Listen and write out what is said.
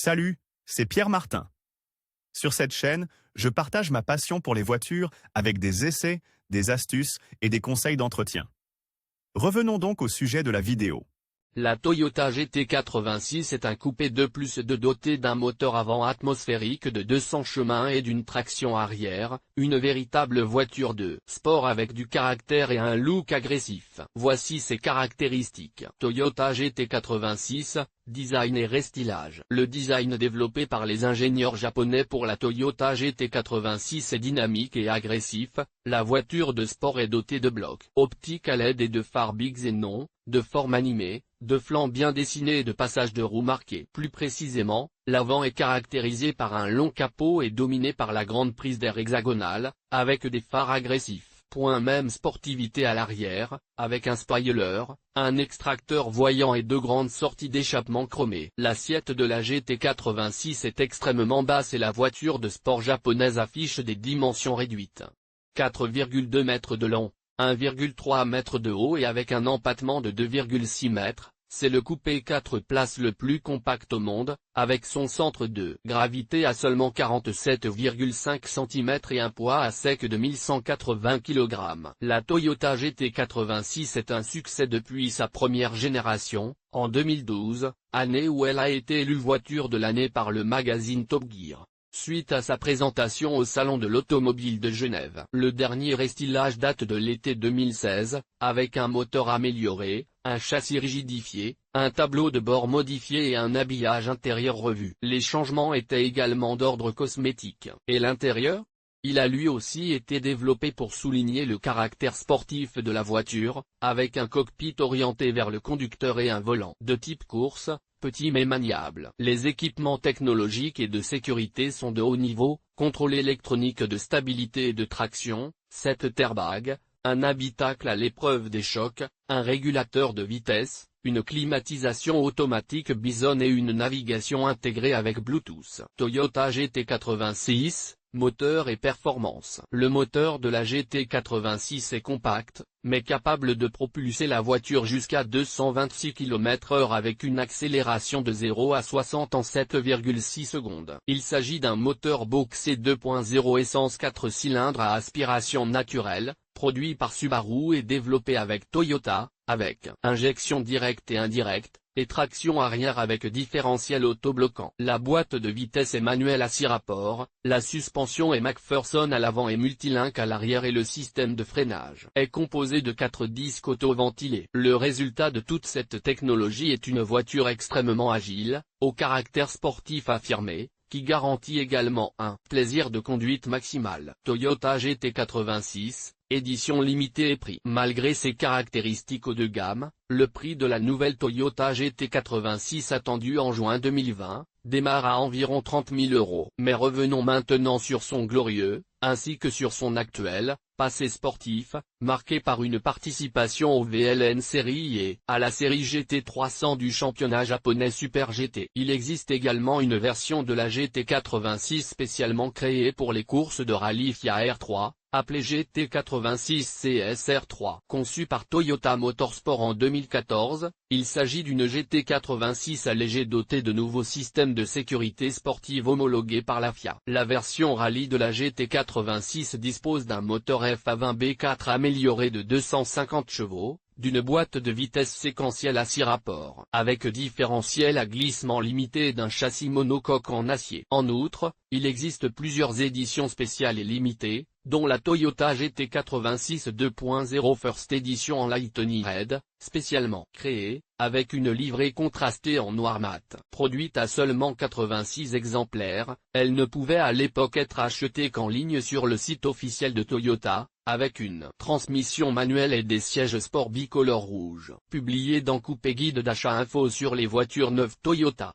Salut, c'est Pierre Martin. Sur cette chaîne, je partage ma passion pour les voitures avec des essais, des astuces et des conseils d'entretien. Revenons donc au sujet de la vidéo. La Toyota GT86 est un coupé 2+2 doté d'un moteur avant atmosphérique de 200 chemins et d'une traction arrière, une véritable voiture de sport avec du caractère et un look agressif. Voici ses caractéristiques. Toyota GT86, design et restylage. Le design développé par les ingénieurs japonais pour la Toyota GT86 est dynamique et agressif. La voiture de sport est dotée de blocs optiques à LED et de phares big xénon, de forme animée, de flancs bien dessinés et de passages de roues marqués. Plus précisément, l'avant est caractérisé par un long capot et dominé par la grande prise d'air hexagonale, avec des phares agressifs. Point même sportivité à l'arrière, avec un spoiler, un extracteur voyant et deux grandes sorties d'échappement chromées. L'assiette de la GT86 est extrêmement basse et la voiture de sport japonaise affiche des dimensions réduites. 4,2 mètres de long, 1,3 mètres de haut et avec un empattement de 2,6 mètres, c'est le coupé 4 places le plus compact au monde, avec son centre de gravité à seulement 47,5 cm et un poids à sec de 1180 kg. La Toyota GT86 est un succès depuis sa première génération, en 2012, année où elle a été élue voiture de l'année par le magazine Top Gear. Suite à sa présentation au Salon de l'Automobile de Genève. Le dernier restylage date de l'été 2016, avec un moteur amélioré, un châssis rigidifié, un tableau de bord modifié et un habillage intérieur revu. Les changements étaient également d'ordre cosmétique. Et l'intérieur ? Il a lui aussi été développé pour souligner le caractère sportif de la voiture, avec un cockpit orienté vers le conducteur et un volant de type course, petit mais maniable. Les équipements technologiques et de sécurité sont de haut niveau, contrôle électronique de stabilité et de traction, 7 airbags, un habitacle à l'épreuve des chocs, un régulateur de vitesse, une climatisation automatique Bison et une navigation intégrée avec Bluetooth. Toyota GT86, moteur et performance. Le moteur de la GT86 est compact, mais capable de propulser la voiture jusqu'à 226 km/h avec une accélération de 0 à 60 en 7,6 secondes. Il s'agit d'un moteur boxé 2.0 essence 4 cylindres à aspiration naturelle, produit par Subaru et développé avec Toyota, avec injection directe et indirecte, et traction arrière avec différentiel autobloquant. La boîte de vitesse est manuelle à 6 rapports, la suspension est McPherson à l'avant et Multilink à l'arrière et le système de freinage est composé de 4 disques auto-ventilés. Le résultat de toute cette technologie est une voiture extrêmement agile, au caractère sportif affirmé, qui garantit également un plaisir de conduite maximal. Toyota GT86, édition limitée et prix. Malgré ses caractéristiques haut de gamme, le prix de la nouvelle Toyota GT86 attendue en juin 2020, démarre à environ 30 000 €. Mais revenons maintenant sur son glorieux, ainsi que sur son actuel, passé sportif, marqué par une participation au VLN Série et à la série GT300 du championnat japonais Super GT. Il existe également une version de la GT86 spécialement créée pour les courses de rallye FIA R3, appelée GT86 CSR3. Conçue par Toyota Motorsport en 2014, il s'agit d'une GT86 allégée dotée de nouveaux systèmes de sécurité sportive homologués par la FIA. La version rallye de la GT86 dispose d'un moteur FA20 B4 amélioré de 250 chevaux, d'une boîte de vitesse séquentielle à 6 rapports, avec différentiel à glissement limité et d'un châssis monocoque en acier. En outre, il existe plusieurs éditions spéciales et limitées, dont la Toyota GT86 2.0 First Edition en Lightning Red, spécialement créée, avec une livrée contrastée en noir mat. Produite à seulement 86 exemplaires, elle ne pouvait à l'époque être achetée qu'en ligne sur le site officiel de Toyota, avec une transmission manuelle et des sièges sport bicolore rouge. Publié dans Coupé Guide d'achat info sur les voitures neuves Toyota.